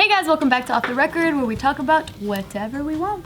Hey guys, welcome back to Off the Record, where we talk about whatever we want.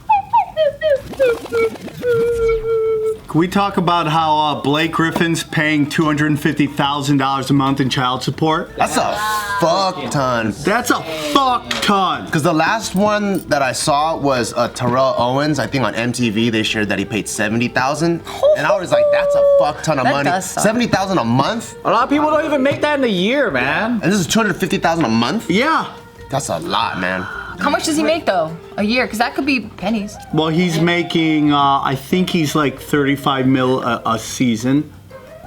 Can we talk about how Blake Griffin's paying $250,000 a month in child support? That's a fuck ton. That's a fuck ton. Because the last one that I saw was Terrell Owens. I think on MTV they shared that he paid $70,000, and I was like, that's a fuck ton of money. $70,000 a month. A lot of people don't even make that in a year, man. And this is $250,000 a month. Yeah. That's a lot, man. How much does he make though? A year? Because that could be pennies. Well, he's making, I think he's like 35 mil a season,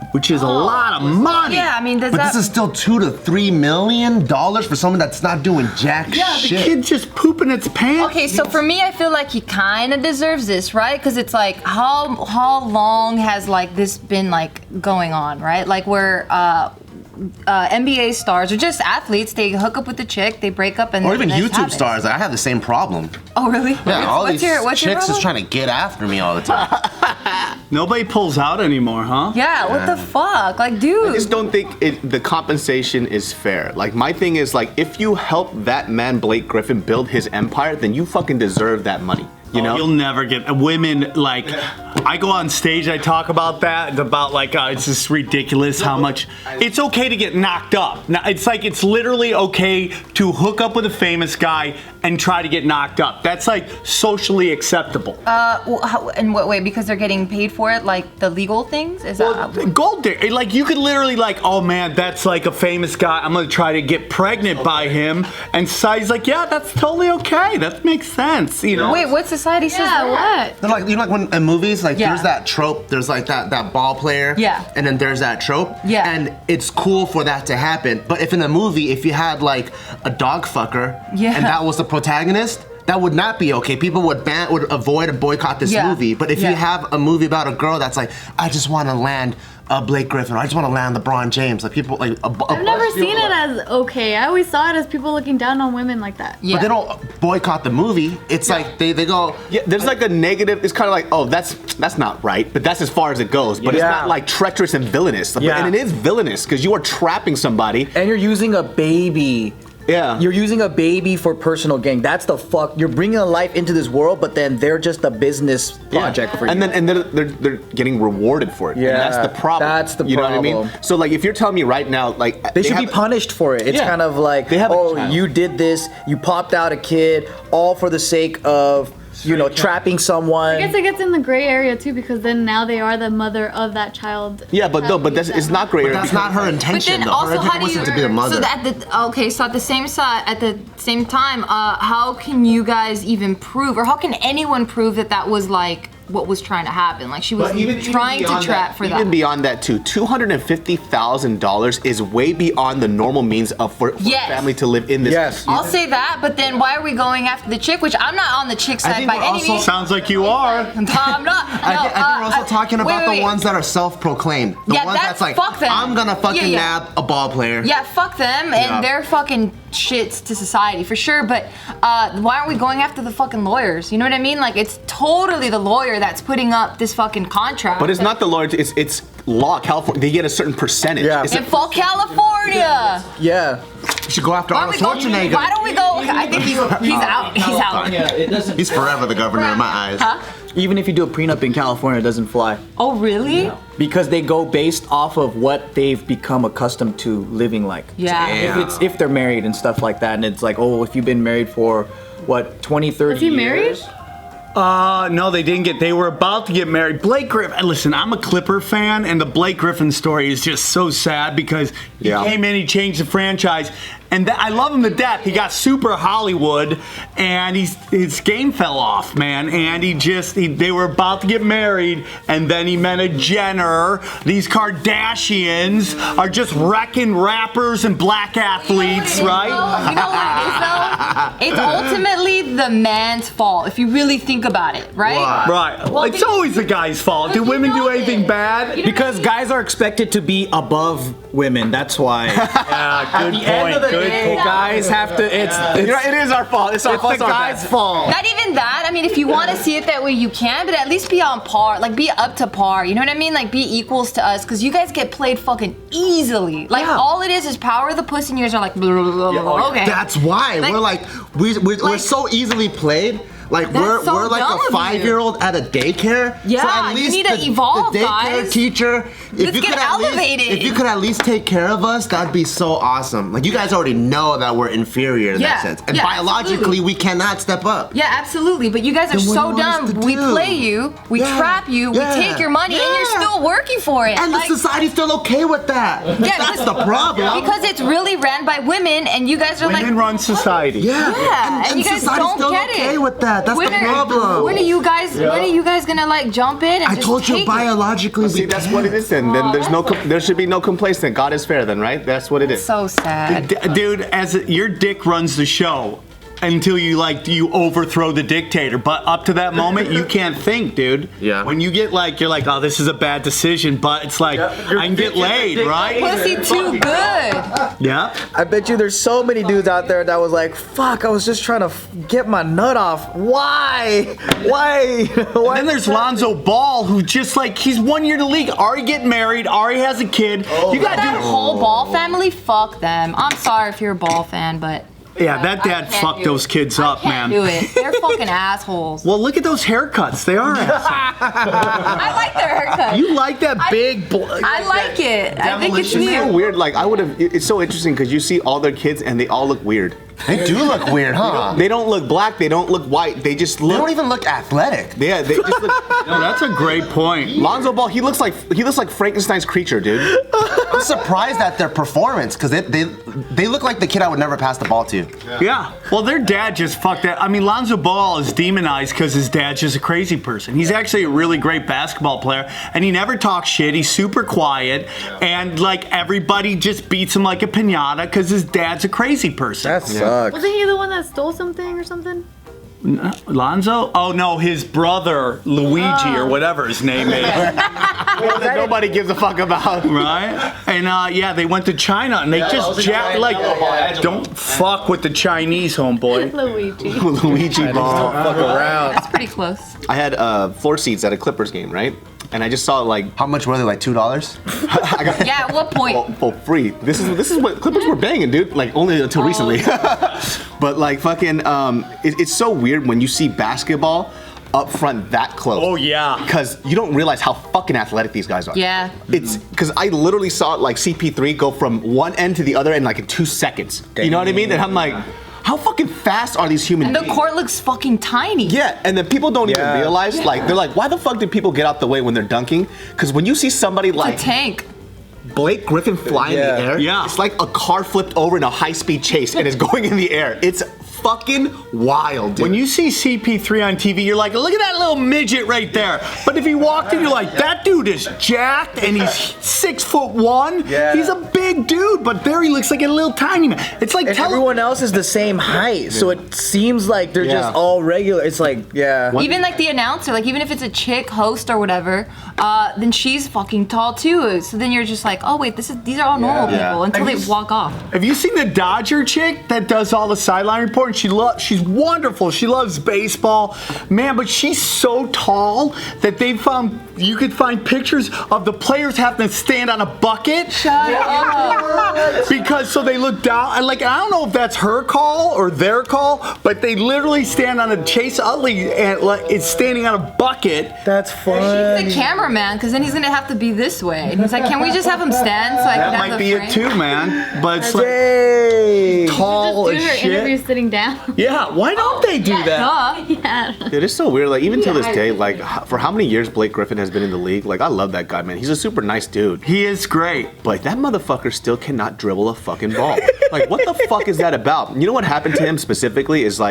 which is a lot of money. Yeah, I mean, but this is still $2 to $3 million for someone that's not doing jack shit. Yeah, the kid's just pooping its pants. Okay, so for me, I feel like he kind of deserves this, right? Because it's like, how long has like this been like going on, right? Like where NBA stars or just athletes, they hook up with the chick, they break up, and or even YouTube happens. stars. I have the same problem. Oh really? Yeah, all these what's chicks is trying to get after me all the time. Nobody pulls out anymore, huh? Yeah, what the fuck? Like, dude. I just don't think the compensation is fair. Like, my thing is, like, if you help that man, Blake Griffin, build his empire, then you fucking deserve that money. You know? You'll never get women, like, I go on stage, I talk about that, about like, it's just ridiculous how much, it's okay to get knocked up. Now, it's like, it's literally okay to hook up with a famous guy and try to get knocked up. That's like socially acceptable. In what way? Because they're getting paid for it, like the legal things? Is that gold digger, like you could literally like, oh man, that's like a famous guy, I'm gonna try to get pregnant by him, and society's like, yeah, that's totally okay, that makes sense, you know? Wait, what society says that? What? They're like, you know, like when in movies, like there's that trope, there's like that ball player, and then there's that trope, and it's cool for that to happen. But if in a movie, if you had like a dog fucker, and that was the protagonist, that would not be okay. People would avoid and boycott this movie. But if you have a movie about a girl that's like, I just want to land Blake Griffin, or I just want to land LeBron James, like people like. I've never seen it as okay. I always saw it as people looking down on women like that. Yeah. But they don't boycott the movie. It's like they go. Yeah, there's like a negative. It's kind of like, oh, that's not right. But that's as far as it goes. But it's not like treacherous and villainous. Yeah. And it is villainous because you are trapping somebody. And you're using a baby. Yeah. You're using a baby for personal gain. That's the fuck. You're bringing a life into this world, but then they're just a business project for you. And then they're getting rewarded for it. Yeah. And that's the problem. That's the You know what I problem. mean? So like, if you're telling me right now, like they should be punished for it. It's kind of like, oh, you did this. You popped out a kid, all for the sake of, you know, trapping someone. I guess it gets in the gray area too, because then now they are the mother of that child. Yeah, but no, but it's not gray area. But that's not her intention. But then though. also, Her how do intention you? was to be a mother. So at the same time, how can you guys even prove, or how can anyone prove that that was like what was trying to happen? Like she was trying to trap for that. Even beyond that too, $250,000 is way beyond the normal means for a family to live in this. Yes. I'll say that, but then why are we going after the chick? Which I'm not on the chick side by any means. Sounds like you are. I'm not. I think we're also talking about the ones that are self-proclaimed. The ones that's like, fuck them. I'm gonna fucking nab a ball player. Yeah, fuck them, and they're fucking shits to society for sure. But why aren't we going after the fucking lawyers? You know what I mean? Like it's totally the lawyer that's putting up this fucking contract. But it's not the lawyers. It's law. California. They get a certain percentage. Yeah. In full California. Yeah. You should go after Arnold Schwarzenegger. Why don't we go? I think he's out. He's out. Yeah, it doesn't. He's forever the governor in my eyes. Huh? Even if you do a prenup in California, it doesn't fly. Oh really? Yeah. Because they go based off of what they've become accustomed to living like. Yeah. If they're married and stuff like that, and it's like, oh, if you've been married for what, 20, 30 Was he married? years? No, they didn't they were about to get married. Blake Griffin, listen, I'm a Clipper fan, and the Blake Griffin story is just so sad because he came in, he changed the franchise, and I love him to death. He got super Hollywood, and his game fell off, man, and they were about to get married, and then he met a Jenner. These Kardashians are just wrecking rappers and black athletes, right? You know what it is though? It's ultimately the man's fault if you really think about it, right? Right. Well, it's always the guy's fault. Do women do anything bad? Because guys are expected to be above women. That's why. Yeah, good point. Good dude. The guys have to. You're right, it is our fault. It's our fault. the guy's fault. Not even that. I mean, if you want to see it that way, you can, but at least be on par. Like, be up to par. You know what I mean? Like, be equals to us, because you guys get played fucking easily. Like, all it is power of the pussy, and yours are like, blah, blah, blah, blah. Okay. That's why we're so easily played. Like we're like a 5-year-old at a daycare. Yeah, so at least you need to evolve, the daycare guys. teacher. Let's get elevated. If you could at least take care of us, that'd be so awesome. Like you guys already know that we're inferior in that sense, and biologically we cannot step up. Yeah, absolutely. But you guys are so dumb. We play you, we trap you, we take your money, and you're still working for it. And the society's still okay with that. Yeah, that's the problem. Because it's really ran by women, and you guys are women run society. Yeah, and you guys don't still get okay it. with that. That's the problem. When are you guys? When are you guys gonna like jump in and I just told you take biologically. See, that's what it is. Then there should be no complaints. Then God is fair. Then right? That's what it is. So sad, dude. Your dick runs the show until you overthrow the dictator. But up to that moment, you can't think, dude. Yeah. When you get you're like, oh, this is a bad decision, but it's like I can get laid, right? Pussy too good. Yeah. I bet you there's so many dudes out there that was like, fuck, I was just trying to get my nut off. Why? And then there's Lonzo Ball, who just he's 1 year to league. Already getting married. Already has a kid. You got that whole Ball family. Fuck them. I'm sorry if you're a Ball fan, but. Yeah, that dad fucked those kids up, man. Do it. They're fucking assholes. Well, look at those haircuts. They are assholes. I like their haircut. You like that big? I like it. I think it's It's so new. weird. Like I would have. It's so interesting because you see all their kids and they all look weird. They do look weird, huh? They don't look black. They don't look white. They just look. They don't even look athletic. Yeah, they just look. No, that's a great point. Lonzo Ball. He looks like Frankenstein's creature, dude. I'm surprised at their performance because they look like the kid I would never pass the ball to. Yeah. Well, their dad just fucked that. I mean, Lonzo Ball is demonized because his dad's just a crazy person. He's actually a really great basketball player, and he never talks shit. He's super quiet, and everybody just beats him like a piñata because his dad's a crazy person. That sucks. Wasn't he the one that stole something or something? Lonzo? Oh no, his brother Luigi or whatever his name is. That nobody gives a fuck about, right? And they went to China and they just don't fuck with the Chinese, homeboy. Luigi Ball. Fuck around. That's pretty close. I had floor seats at a Clippers game, right? And I just saw how much were they? Like $2? Yeah, at what point? For free. This is what Clippers were banging, dude. Like only until recently. But it's so weird when you see basketball up front that close. Oh yeah. Because you don't realize how fucking athletic these guys are. Yeah. It's because I literally saw CP3 go from one end to the other end in 2 seconds. You know what I mean? And I'm like, how fucking fast are these human beings? And the court looks fucking tiny. Yeah, and then people don't even realize, they're like, why the fuck did people get out the way when they're dunking? Because when you see somebody like a tank. Blake Griffin fly in the air, it's like a car flipped over in a high-speed chase and is going in the air. It's fucking wild, dude. When you see CP3 on TV, you're like, look at that little midget right there. But if he walked in, you're like, that dude is jacked and he's 6'1". Yeah. He's a big dude, but there he looks like a little tiny man. It's like everyone else is the same height, so it seems like they're just all regular. It's like, even the announcer, even if it's a chick host or whatever, then she's fucking tall too. So then you're just like, oh wait, these are all normal people until they walk off. Have you seen the Dodger chick that does all the sideline reporting? She's wonderful. She loves baseball, man. But she's so tall that you could find pictures of the players having to stand on a bucket. Shut up. Because so they look down. And I don't know if that's her call or their call, but they literally stand on a Chase Utley and it's standing on a bucket. That's funny. She's the cameraman, because then he's gonna have to be this way. And he's like, can we just have him stand so I can have the That might be frame? it too, man. But it's tall just do as her shit. interview sitting down. Yeah, why don't they do that? Yeah. Dude, it's so weird. Even till this day, for how many years Blake Griffin has been in the league, I love that guy, man. He's a super nice dude. He is great. But that motherfucker still cannot dribble a fucking ball. What the fuck is that about? You know what happened to him specifically is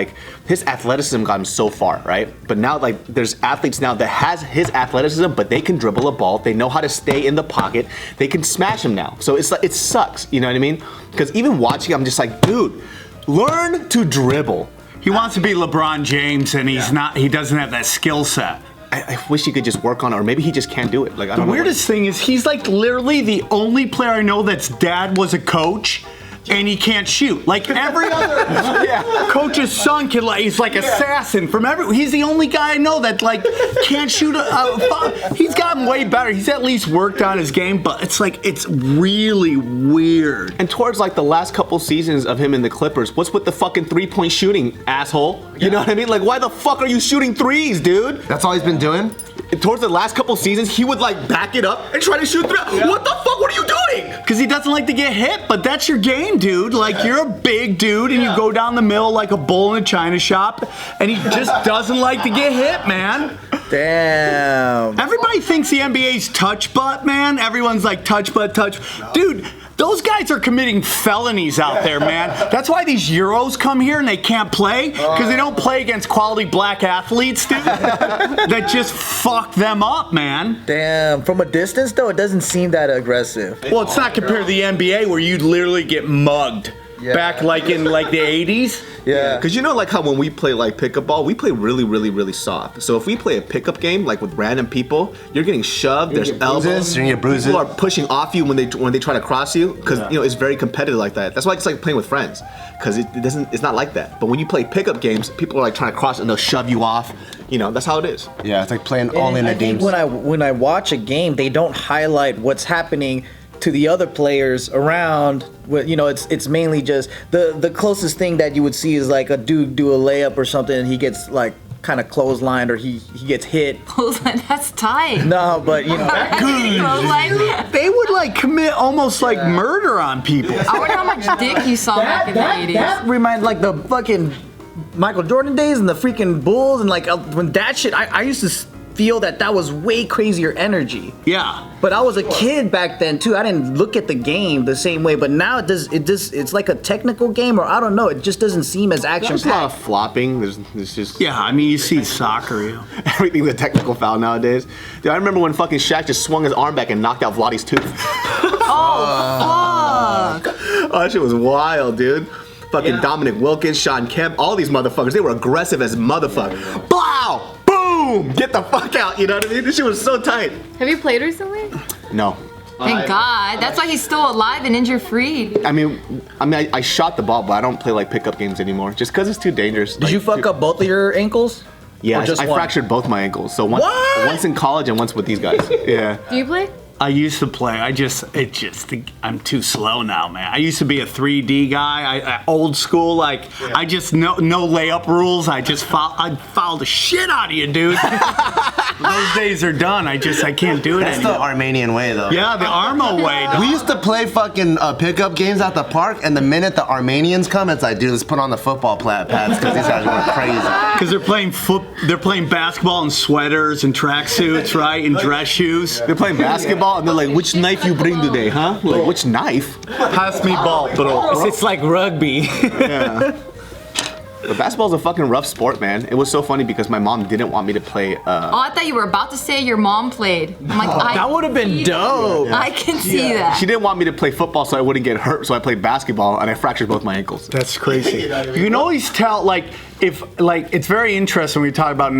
his athleticism got him so far, right? But now there's athletes now that has his athleticism, but they can dribble a ball. They know how to stay in the pocket. They can smash him now. So it's it sucks. You know what I mean? Because even watching, I'm just like, dude, learn to dribble. He wants to be LeBron James, and he's not. He doesn't have that skill set. I wish he could just work on it, or maybe he just can't do it. I don't know. The weirdest thing is he's literally the only player I know that's dad was a coach and he can't shoot. Like every other coach's son can, like, he's like assassin from every. He's the only guy I know that like can't shoot he's gotten way better. He's at least worked on his game, but it's like it's really weird. And towards like the last couple seasons of him in the Clippers, what's with the fucking 3-point shooting, asshole? You know what I mean? Like, why the fuck are you shooting threes, dude? That's all he's been doing? Towards the last couple seasons, he would like back it up and try to shoot threes. Yeah. What the fuck? What are you doing? Because he doesn't like to get hit, but that's your game, dude. Like, you're a big dude and you go down the middle like a bull in a china shop, and he just doesn't like to get hit, man. Damn. Everybody thinks the NBA's touch butt, man. Everyone's like touch butt, touch. Dude, those guys are committing felonies out there, man. That's why these Euros come here and they can't play, because they don't play against quality black athletes, dude. That just fuck them up, man. Damn. From a distance, though, it doesn't seem that aggressive. Well, it's not compared to the NBA where you'd literally get mugged. Back like in like the 80s. Yeah. Because you know like how when we play like pickup ball, we play really, really, really soft. So if we play a pickup game like with random people, you're getting shoved, there's elbows, you're gonna get bruises. People are pushing off you when they try to cross you, because you know it's very competitive like that. That's why it's like playing with friends, because it's not like that. But when you play pickup games, people are like trying to cross and they'll shove you off. You know, that's how it is. Yeah, it's like playing all in a games. When I watch a game, they don't highlight what's happening to the other players around. You know, it's mainly just the closest thing that you would see is like a dude do a layup or something and he gets like kind of clotheslined or he gets hit. Clothesline, that's tight. No, but you know, they would like commit almost like murder on people. I wonder how much dick you saw back in the 80s. That reminds like the fucking Michael Jordan days and the freaking Bulls and like when that shit. I used to feel that was way crazier energy. Yeah. But I was a kid back then too. I didn't look at the game the same way. But now it's like a technical game, or I don't know. It just doesn't seem as action packed. There's a lot of flopping. There's just I mean, you see soccer, everything's a technical foul nowadays. Dude, I remember when fucking Shaq just swung his arm back and knocked out Vladdy's tooth. Oh fuck! Oh, that shit was wild, dude. Fucking Dominic Wilkins, Sean Kemp, all these motherfuckers, they were aggressive as motherfuckers. Blow! Boom! Get the fuck out, you know what I mean? This shit was so tight. Have you played recently? No. Thank God. That's why he's still alive and injury-free. I mean, I shot the ball, but I don't play like pickup games anymore, just because it's too dangerous. Did you fuck up both of your ankles? Yeah, I fractured both my ankles. So once in college and once with these guys. Yeah. Do you play? I used to play. I'm too slow now, man. I used to be a 3D guy. I old school, like I just no layup rules. I foul the shit out of you, dude. Those days are done. I can't do it That's anymore. the Armenian way, though. Yeah, the Armo way. Dog. We used to play fucking pickup games at the park, and the minute the Armenians come, it's like, dude, let's put on the football pads because these guys are crazy. Because they're playing basketball in sweaters and tracksuits, right, and dress shoes. They're playing basketball and they're like, which knife you bring today, huh? Like, which knife? Pass me ball, bro. It's like rugby. Yeah. But basketball's a fucking rough sport, man. It was so funny because my mom didn't want me to play. I thought you were about to say your mom played. I'm like, that would have been dope. Yeah. I can see that. She didn't want me to play football so I wouldn't get hurt, so I played basketball and I fractured both my ankles. That's crazy. You can always tell, it's very interesting when we talk about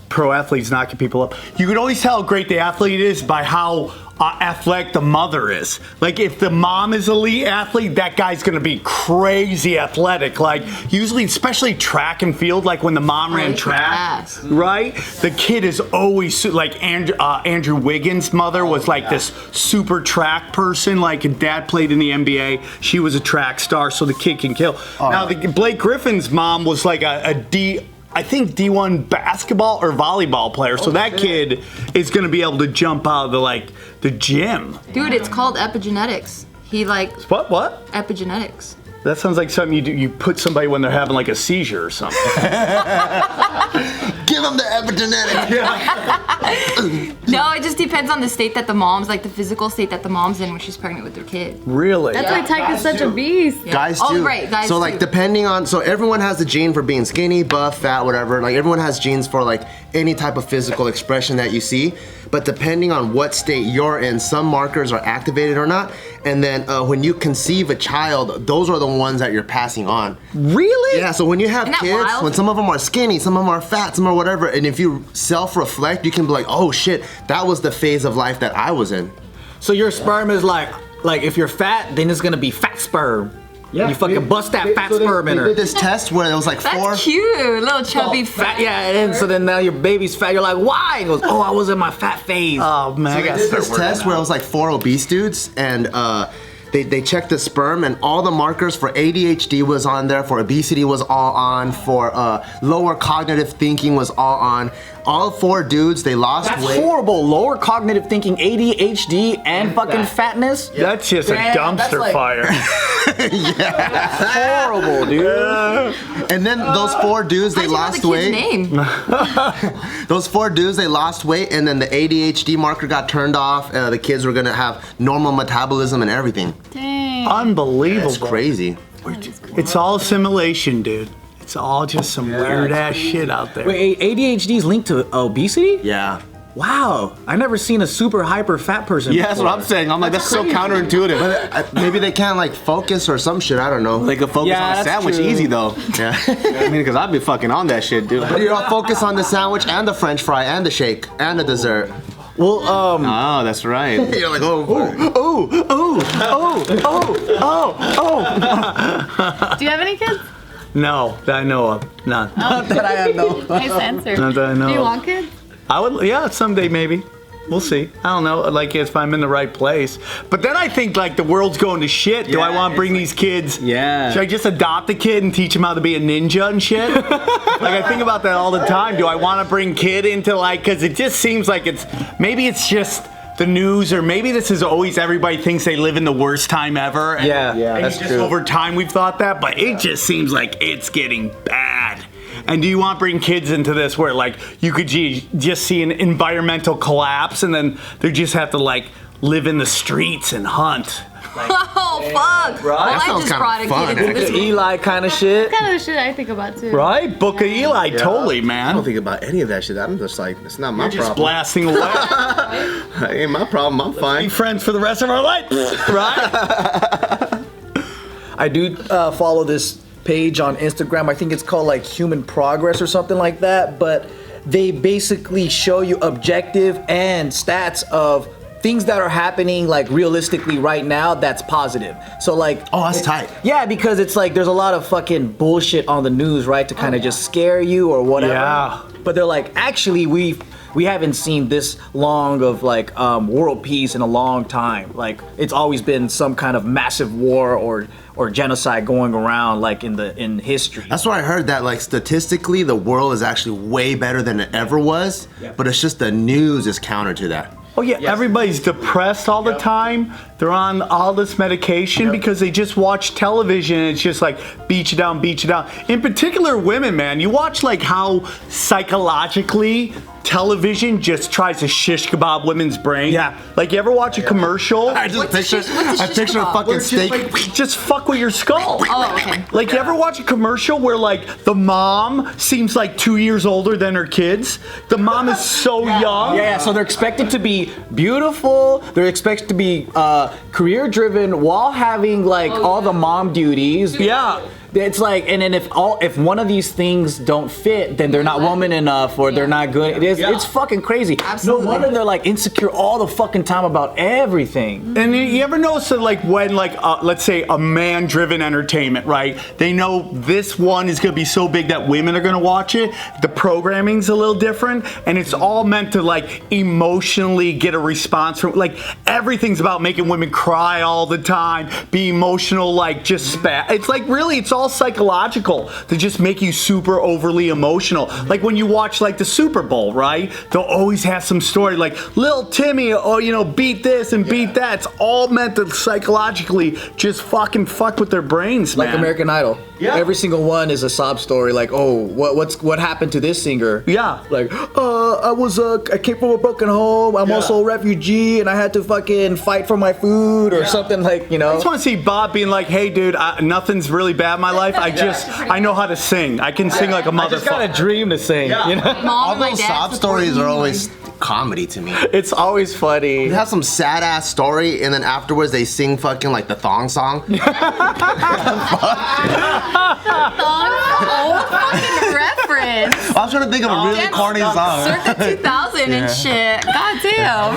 pro athletes knocking people up. You can always tell how great the athlete is by how athletic the mother is. Like if the mom is elite athlete, that guy's gonna be crazy athletic. Like usually, especially track and field, like when the mom ran track, right? The kid is always like Andrew Wiggins' mother was like this super track person. Like dad played in the NBA, she was a track star, so the kid can kill. Now Blake Griffin's mom was like I think D1 basketball or volleyball player. So that kid is gonna be able to jump out of the gym. Dude, it's called epigenetics. What? Epigenetics. That sounds like something you do. You put somebody when they're having like a seizure or something. Give them the epigenetics. Yeah. No, it just depends on the state that the mom's, like the physical state that the mom's in when she's pregnant with her kid. Really? That's why Tyke is such a beast. Yeah. Guys too. Oh, right, guys so like too. depending on, so everyone has the gene for being skinny, buff, fat, whatever. Like everyone has genes for like any type of physical expression that you see. But depending on what state you're in, some markers are activated or not. And then when you conceive a child, those are the ones that you're passing on. Really? Yeah, so when you have Isn't that kids, wild? when some of them are skinny, some of them are fat, some are whatever, and if you self-reflect, you can be like, oh shit, that was the phase of life that I was in. So your sperm is like if you're fat, then it's gonna be fat sperm. Yeah. You fucking bust that fat sperm in her. They did this test where it was like That's 4. cute, little chubby fat. Yeah, and so then now your baby's fat. You're like, why? He goes, oh, I was in my fat phase. Oh man, I They got did this test where it was like 4 obese dudes, and they checked the sperm, and all the markers for ADHD was on there, for obesity was all on, for lower cognitive thinking was all on. All 4 dudes, they lost That's weight. horrible. Lower cognitive thinking, ADHD, and fucking fatness. That's just a dumpster fire. Horrible, dude. And then those 4 dudes, they lost weight. Name? Those 4 dudes, they lost weight, and then the ADHD marker got turned off. The kids were gonna have normal metabolism and everything. Dang. Unbelievable. It's crazy. It's all assimilation, dude. It's all just some weird ass shit out there. Wait, ADHD is linked to obesity? Yeah. Wow, I never seen a super hyper fat person. Yeah, that's what I'm saying. I'm like, that's so counterintuitive. But maybe they can't like focus or some shit. I don't know. They could focus on a that's sandwich true. easy though. Yeah. I mean, because I'd be fucking on that shit, dude. But you're all focused on the sandwich and the French fry and the shake and the dessert. Well, Oh, that's right. You're like, oh, Do you have any kids? No, that I know of. None. not that I have no. Nice answer. Not that I know Do you of. want kids? I would, yeah, someday maybe. We'll see. I don't know, like if I'm in the right place. But then I think like the world's going to shit. Do I Yeah, want to bring these kids? Yeah. Should I just adopt a kid and teach him how to be a ninja and shit? Like I think about that all the time. Do I want to bring kid into like, because it just seems like maybe it's just the news, or maybe this is always everybody thinks they live in the worst time ever. And, Yeah, and that's just true. over time we've thought that, but it just seems like it's getting bad. And do you want to bring kids into this where like you could just see an environmental collapse and then they just have to like live in the streets and hunt? Oh fuck! Well, That I sounds just kinda brought a fun, kid into this. Eli kind of shit. That's kind of the shit I think about too. Right? Book of Eli, totally, I man. don't think about any of that shit. I'm just like, it's not my You're just problem. blasting away. Ain't my problem. I'm Be fine. friends for the rest of our life, right? I do follow this page on Instagram. I think it's called like Human Progress or something like that. But they basically show you objective and stats of things that are happening like realistically right now that's positive. So like, Oh, that's tight. yeah, because it's like there's a lot of fucking bullshit on the news, right, to kind of just scare you or whatever. Yeah. But they're like, actually, we haven't seen this long of like world peace in a long time. Like it's always been some kind of massive war or genocide going around like in history. That's why I heard that like statistically the world is actually way better than it ever was, but it's just the news is counter to that. Oh yeah, everybody's depressed all the time. They're on all this medication because they just watch television and it's just like beat you down, beat you down. In particular women, man, you watch like how psychologically television just tries to shish kebab women's brain. Yeah. Like you ever watch a commercial? I just What's the picture, shish- what's the I shish picture a kebab? fucking Just, steak. like, just fuck with your skull. Oh, okay. Like you ever watch a commercial where like the mom seems like 2 years older than her kids? The mom is so young. Yeah, so they're expected to be beautiful. They're expected to be career driven while having like all the mom duties. Yeah. It's like, and then if one of these things don't fit, then they're not woman enough or they're not good. It's fucking crazy. Absolutely. No wonder they're like insecure all the fucking time about everything. And you ever notice that, like, when, like, let's say a man-driven entertainment, right? They know this one is gonna be so big that women are gonna watch it. The programming's a little different, and it's all meant to, like, emotionally get a response from, like, everything's about making women cry all the time, be emotional, like, just it's like, really, it's all psychological to just make you super overly emotional. Like when you watch like the Super Bowl, right? They'll always have some story like Lil Timmy, oh, you know, beat this and beat that. It's all meant to psychologically just fucking fuck with their brains, man. Like American Idol. Yeah. Every single one is a sob story. Like, oh, what happened to this singer? Yeah. Like, I came from a broken home. I'm also a refugee, and I had to fucking fight for my food or something like, you know. I just want to see Bob being like, hey, dude, nothing's really bad in my life. I know how to sing. I can sing like a I just got a motherfucker. dream to sing. You know. Mom All and my those dad sob support stories me. are always comedy to me. It's always funny. You have some sad ass story, and then afterwards they sing fucking like the thong song. Oh, fucking reference. I was trying to think of a really corny song. Circa 2000 and shit. God damn.